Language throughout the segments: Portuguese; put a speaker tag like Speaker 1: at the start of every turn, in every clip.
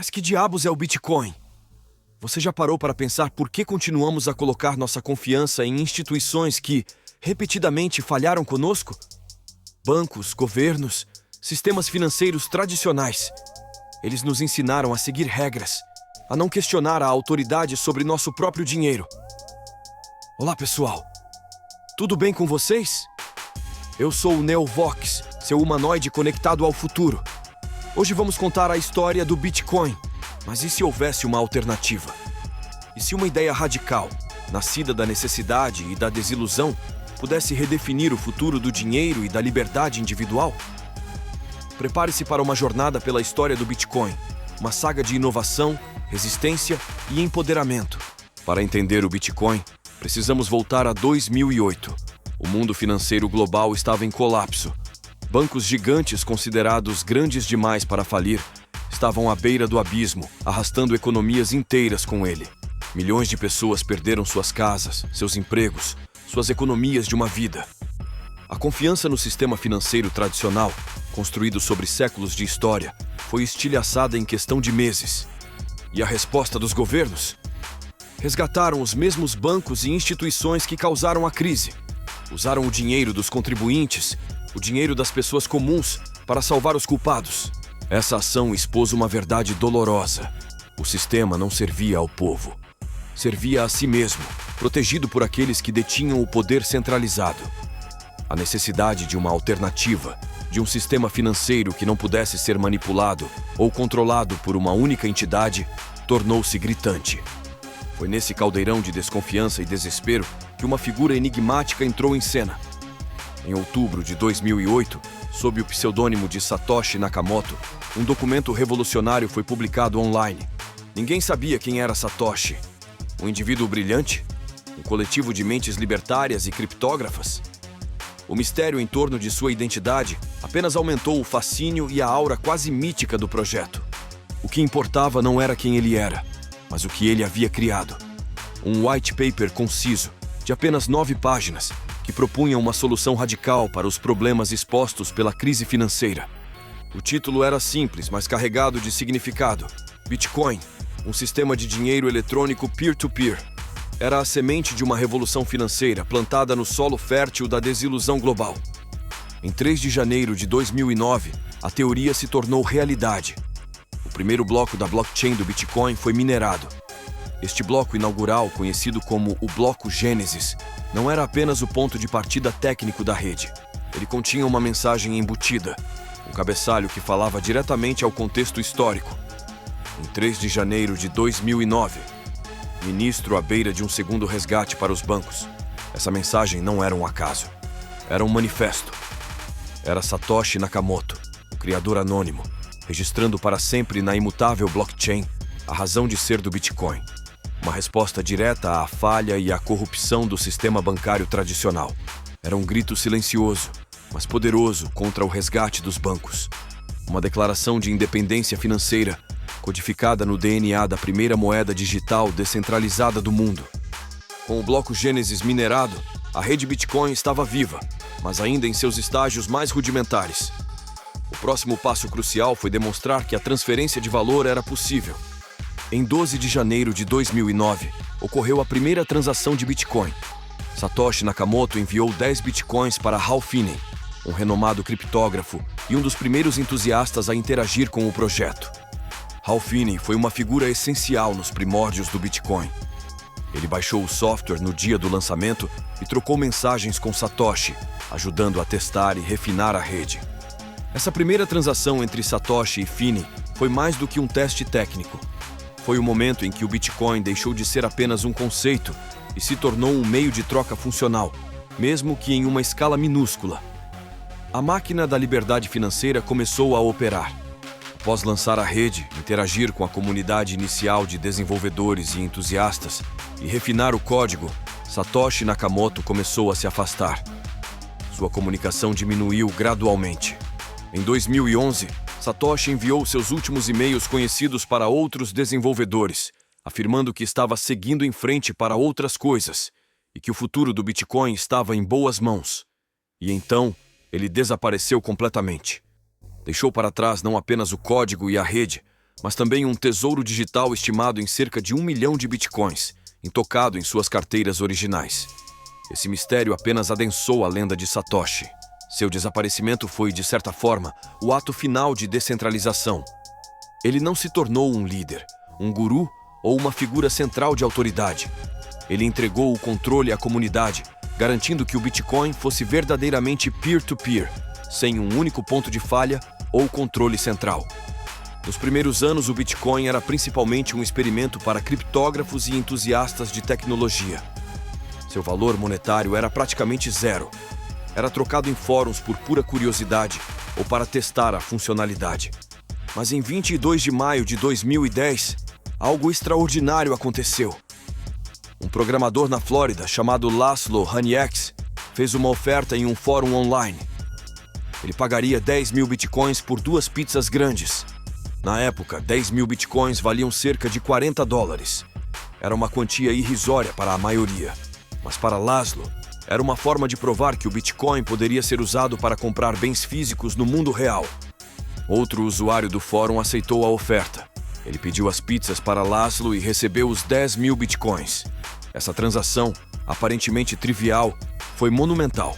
Speaker 1: Mas que diabos é o Bitcoin? Você já parou para pensar por que continuamos a colocar nossa confiança em instituições que, repetidamente, falharam conosco? Bancos, governos, sistemas financeiros tradicionais. Eles nos ensinaram a seguir regras, a não questionar a autoridade sobre nosso próprio dinheiro. Olá, pessoal. Tudo bem com vocês? Eu sou o Neovox, seu humanoide conectado ao futuro. Hoje vamos contar a história do Bitcoin. Mas e se houvesse uma alternativa? E se uma ideia radical, nascida da necessidade e da desilusão, pudesse redefinir o futuro do dinheiro e da liberdade individual? Prepare-se para uma jornada pela história do Bitcoin, uma saga de inovação, resistência e empoderamento. Para entender o Bitcoin, precisamos voltar a 2008. O mundo financeiro global estava em colapso. Bancos gigantes considerados grandes demais para falir estavam à beira do abismo, arrastando economias inteiras com ele. Milhões de pessoas perderam suas casas, seus empregos, suas economias de uma vida. A confiança no sistema financeiro tradicional, construído sobre séculos de história, foi estilhaçada em questão de meses. E a resposta dos governos? Resgataram os mesmos bancos e instituições que causaram a crise. Usaram o dinheiro dos contribuintes, o dinheiro das pessoas comuns, para salvar os culpados. Essa ação expôs uma verdade dolorosa. O sistema não servia ao povo. Servia a si mesmo, protegido por aqueles que detinham o poder centralizado. A necessidade de uma alternativa, de um sistema financeiro que não pudesse ser manipulado ou controlado por uma única entidade, tornou-se gritante. Foi nesse caldeirão de desconfiança e desespero que uma figura enigmática entrou em cena. Em outubro de 2008, sob o pseudônimo de Satoshi Nakamoto, um documento revolucionário foi publicado online. Ninguém sabia quem era Satoshi. Um indivíduo brilhante? Um coletivo de mentes libertárias e criptógrafas? O mistério em torno de sua identidade apenas aumentou o fascínio e a aura quase mítica do projeto. O que importava não era quem ele era, mas o que ele havia criado. Um white paper conciso, de apenas 9 páginas, que propunha uma solução radical para os problemas expostos pela crise financeira. O título era simples, mas carregado de significado. Bitcoin, um sistema de dinheiro eletrônico peer-to-peer. Era a semente de uma revolução financeira plantada no solo fértil da desilusão global. Em 3 de janeiro de 2009, a teoria se tornou realidade. O primeiro bloco da blockchain do Bitcoin foi minerado. Este bloco inaugural, conhecido como o Bloco Gênesis, não era apenas o ponto de partida técnico da rede. Ele continha uma mensagem embutida, um cabeçalho que falava diretamente ao contexto histórico. Em 3 de janeiro de 2009, ministro à beira de um segundo resgate para os bancos. Essa mensagem não era um acaso. Era um manifesto. Era Satoshi Nakamoto, o criador anônimo, registrando para sempre na imutável blockchain a razão de ser do Bitcoin. Uma resposta direta à falha e à corrupção do sistema bancário tradicional. Era um grito silencioso, mas poderoso contra o resgate dos bancos. Uma declaração de independência financeira, codificada no DNA da primeira moeda digital descentralizada do mundo. Com o bloco Gênesis minerado, a rede Bitcoin estava viva, mas ainda em seus estágios mais rudimentares. O próximo passo crucial foi demonstrar que a transferência de valor era possível. Em 12 de janeiro de 2009, ocorreu a primeira transação de Bitcoin. Satoshi Nakamoto enviou 10 Bitcoins para Hal Finney, um renomado criptógrafo e um dos primeiros entusiastas a interagir com o projeto. Hal Finney foi uma figura essencial nos primórdios do Bitcoin. Ele baixou o software no dia do lançamento e trocou mensagens com Satoshi, ajudando a testar e refinar a rede. Essa primeira transação entre Satoshi e Finney foi mais do que um teste técnico. Foi o momento em que o Bitcoin deixou de ser apenas um conceito e se tornou um meio de troca funcional, mesmo que em uma escala minúscula. A máquina da liberdade financeira começou a operar. Após lançar a rede, interagir com a comunidade inicial de desenvolvedores e entusiastas e refinar o código, Satoshi Nakamoto começou a se afastar. Sua comunicação diminuiu gradualmente. Em 2011, Satoshi enviou seus últimos e-mails conhecidos para outros desenvolvedores, afirmando que estava seguindo em frente para outras coisas e que o futuro do Bitcoin estava em boas mãos. E então, ele desapareceu completamente. Deixou para trás não apenas o código e a rede, mas também um tesouro digital estimado em cerca de 1 milhão de bitcoins, intocado em suas carteiras originais. Esse mistério apenas adensou a lenda de Satoshi. Seu desaparecimento foi, de certa forma, o ato final de descentralização. Ele não se tornou um líder, um guru ou uma figura central de autoridade. Ele entregou o controle à comunidade, garantindo que o Bitcoin fosse verdadeiramente peer-to-peer, sem um único ponto de falha ou controle central. Nos primeiros anos, o Bitcoin era principalmente um experimento para criptógrafos e entusiastas de tecnologia. Seu valor monetário era praticamente zero. Era trocado em fóruns por pura curiosidade ou para testar a funcionalidade. Mas em 22 de maio de 2010, algo extraordinário aconteceu. Um programador na Flórida chamado Laszlo Hanieks fez uma oferta em um fórum online. Ele pagaria 10 mil bitcoins por 2 pizzas grandes. Na época, 10 mil bitcoins valiam cerca de $40. Era uma quantia irrisória para a maioria. Mas para Laszlo, era uma forma de provar que o Bitcoin poderia ser usado para comprar bens físicos no mundo real. Outro usuário do fórum aceitou a oferta. Ele pediu as pizzas para Laszlo e recebeu os 10 mil bitcoins. Essa transação, aparentemente trivial, foi monumental.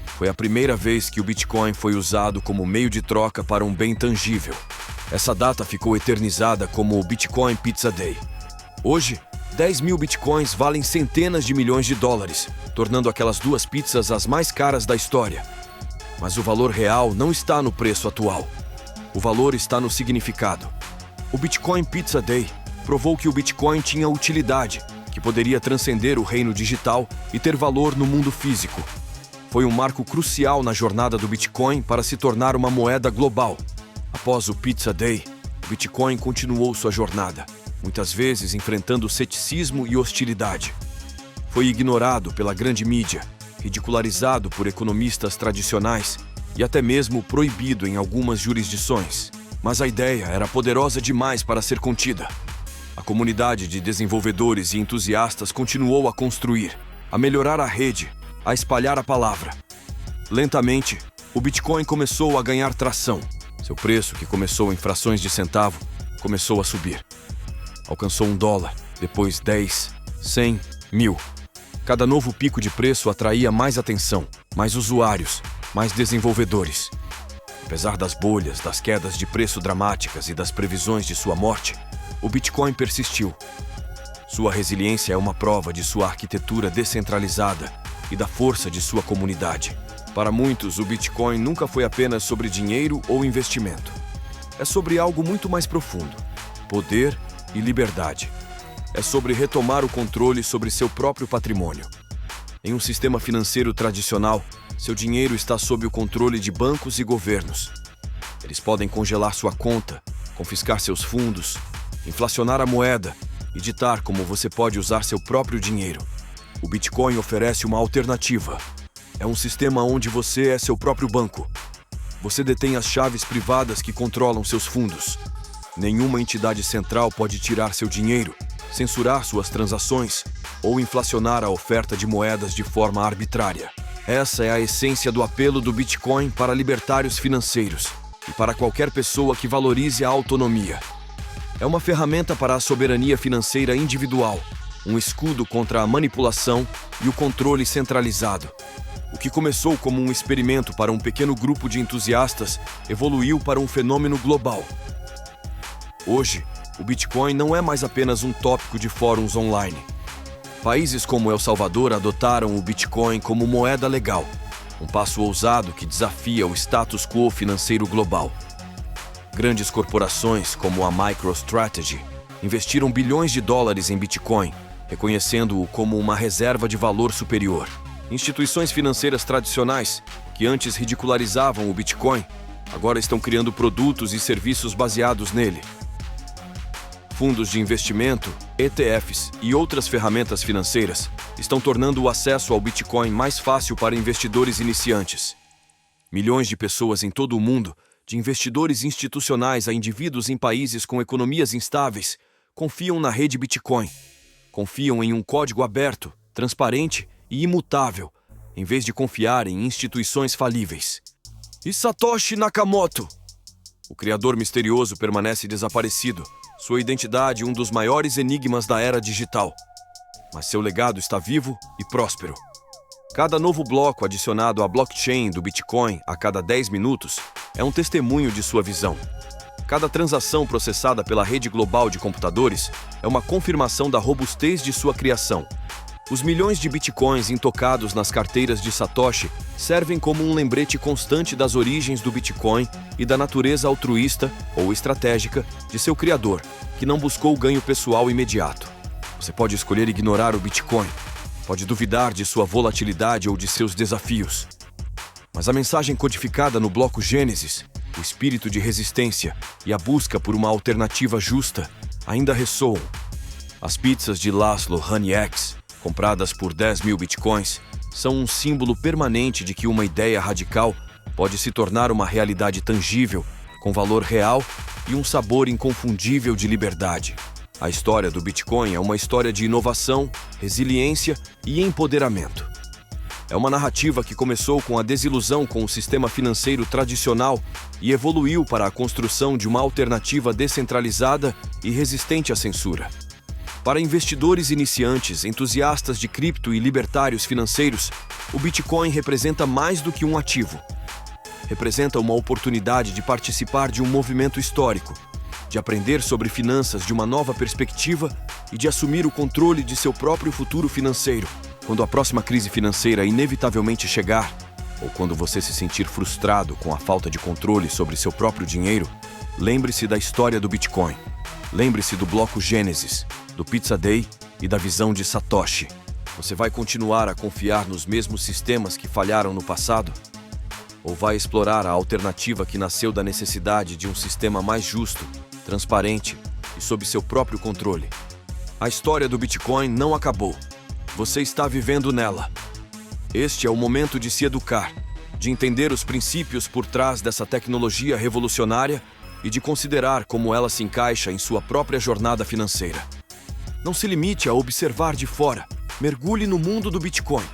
Speaker 1: Foi a primeira vez que o Bitcoin foi usado como meio de troca para um bem tangível. Essa data ficou eternizada como o Bitcoin Pizza Day. Hoje, 10 mil bitcoins valem centenas de milhões de dólares, tornando aquelas 2 pizzas as mais caras da história. Mas o valor real não está no preço atual. O valor está no significado. O Bitcoin Pizza Day provou que o Bitcoin tinha utilidade, que poderia transcender o reino digital e ter valor no mundo físico. Foi um marco crucial na jornada do Bitcoin para se tornar uma moeda global. Após o Pizza Day, o Bitcoin continuou sua jornada, muitas vezes enfrentando ceticismo e hostilidade. Foi ignorado pela grande mídia, ridicularizado por economistas tradicionais e até mesmo proibido em algumas jurisdições. Mas a ideia era poderosa demais para ser contida. A comunidade de desenvolvedores e entusiastas continuou a construir, a melhorar a rede, a espalhar a palavra. Lentamente, o Bitcoin começou a ganhar tração. Seu preço, que começou em frações de centavo, começou a subir. Alcançou $1, depois 10, 100, 1000. Cada novo pico de preço atraía mais atenção, mais usuários, mais desenvolvedores. Apesar das bolhas, das quedas de preço dramáticas e das previsões de sua morte, o Bitcoin persistiu. Sua resiliência é uma prova de sua arquitetura descentralizada e da força de sua comunidade. Para muitos, o Bitcoin nunca foi apenas sobre dinheiro ou investimento. É sobre algo muito mais profundo: poder e liberdade. É sobre retomar o controle sobre seu próprio patrimônio. Em um sistema financeiro tradicional, seu dinheiro está sob o controle de bancos e governos. Eles podem congelar sua conta, confiscar seus fundos, inflacionar a moeda e ditar como você pode usar seu próprio dinheiro. O Bitcoin oferece uma alternativa. É um sistema onde você é seu próprio banco. Você detém as chaves privadas que controlam seus fundos. Nenhuma entidade central pode tirar seu dinheiro, censurar suas transações ou inflacionar a oferta de moedas de forma arbitrária. Essa é a essência do apelo do Bitcoin para libertários financeiros e para qualquer pessoa que valorize a autonomia. É uma ferramenta para a soberania financeira individual, um escudo contra a manipulação e o controle centralizado. O que começou como um experimento para um pequeno grupo de entusiastas evoluiu para um fenômeno global. Hoje, o Bitcoin não é mais apenas um tópico de fóruns online. Países como El Salvador adotaram o Bitcoin como moeda legal, um passo ousado que desafia o status quo financeiro global. Grandes corporações como a MicroStrategy investiram bilhões de dólares em Bitcoin, reconhecendo-o como uma reserva de valor superior. Instituições financeiras tradicionais, que antes ridicularizavam o Bitcoin, agora estão criando produtos e serviços baseados nele. Fundos de investimento, ETFs e outras ferramentas financeiras estão tornando o acesso ao Bitcoin mais fácil para investidores iniciantes. Milhões de pessoas em todo o mundo, de investidores institucionais a indivíduos em países com economias instáveis, confiam na rede Bitcoin. Confiam em um código aberto, transparente e imutável, em vez de confiar em instituições falíveis. E Satoshi Nakamoto, O criador misterioso permanece desaparecido, sua identidade um dos maiores enigmas da era digital. Mas seu legado está vivo e próspero. Cada novo bloco adicionado à blockchain do Bitcoin a cada 10 minutos é um testemunho de sua visão. Cada transação processada pela rede global de computadores é uma confirmação da robustez de sua criação. Os milhões de bitcoins intocados nas carteiras de Satoshi servem como um lembrete constante das origens do Bitcoin e da natureza altruísta ou estratégica de seu criador, que não buscou ganho pessoal imediato. Você pode escolher ignorar o Bitcoin, pode duvidar de sua volatilidade ou de seus desafios. Mas a mensagem codificada no bloco Gênesis, o espírito de resistência e a busca por uma alternativa justa, ainda ressoam. As pizzas de Laszlo Hanieks, compradas por 10 mil bitcoins, são um símbolo permanente de que uma ideia radical pode se tornar uma realidade tangível, com valor real e um sabor inconfundível de liberdade. A história do Bitcoin é uma história de inovação, resiliência e empoderamento. É uma narrativa que começou com a desilusão com o sistema financeiro tradicional e evoluiu para a construção de uma alternativa descentralizada e resistente à censura. Para investidores iniciantes, entusiastas de cripto e libertários financeiros, o Bitcoin representa mais do que um ativo. Representa uma oportunidade de participar de um movimento histórico, de aprender sobre finanças de uma nova perspectiva e de assumir o controle de seu próprio futuro financeiro. Quando a próxima crise financeira inevitavelmente chegar, ou quando você se sentir frustrado com a falta de controle sobre seu próprio dinheiro, lembre-se da história do Bitcoin. Lembre-se do bloco Gênesis, do Pizza Day e da visão de Satoshi. Você vai continuar a confiar nos mesmos sistemas que falharam no passado? Ou vai explorar a alternativa que nasceu da necessidade de um sistema mais justo, transparente e sob seu próprio controle? A história do Bitcoin não acabou. Você está vivendo nela. Este é o momento de se educar, de entender os princípios por trás dessa tecnologia revolucionária e de considerar como ela se encaixa em sua própria jornada financeira. Não se limite a observar de fora. Mergulhe no mundo do Bitcoin.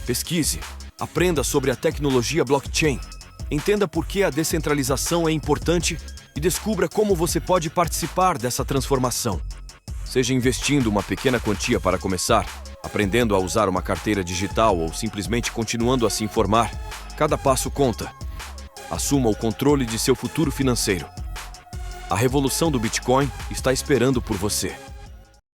Speaker 1: Pesquise, aprenda sobre a tecnologia blockchain, entenda por que a descentralização é importante e descubra como você pode participar dessa transformação. Seja investindo uma pequena quantia para começar, aprendendo a usar uma carteira digital ou simplesmente continuando a se informar, cada passo conta. Assuma o controle de seu futuro financeiro. A revolução do Bitcoin está esperando por você.